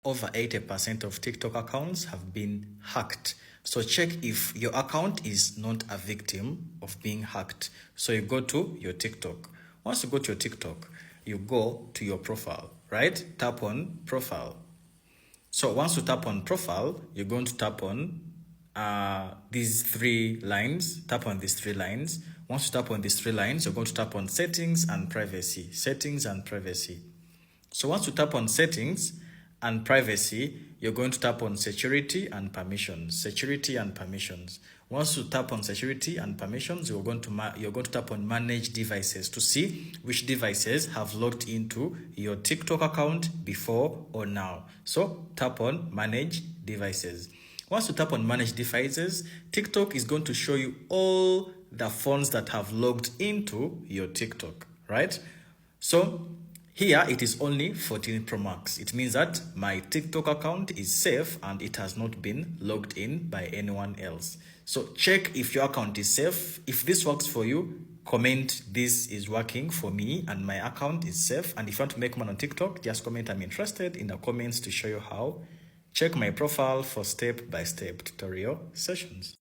over 80% of TikTok accounts have been hacked. So check if your account is not a victim of being hacked. So you go to your TikTok. Once you go to your TikTok, you go to your profile, right? Tap on profile. So once you tap on profile, you're going to tap on these three lines. Tap on these three lines. Once you tap on these three lines, you're going to tap on settings and privacy. Settings and privacy. So once you tap on settings and privacy, you're going to tap on security and permissions. Security and permissions. Once you tap on security and permissions, you're going to tap on manage devices to see which devices have logged into your TikTok account before or now. So tap on manage devices. Once you tap on manage devices, TikTok is going to show you all the phones that have logged into your TikTok, right? So here it is only 14 Pro Max. It means that my TikTok account is safe and it has not been logged in by anyone else. So check if your account is safe. If this works for you, comment this is working for me and my account is safe. And if you want to make money on TikTok, just comment I'm interested in the comments to show you how. Check my profile for step-by-step tutorial sessions.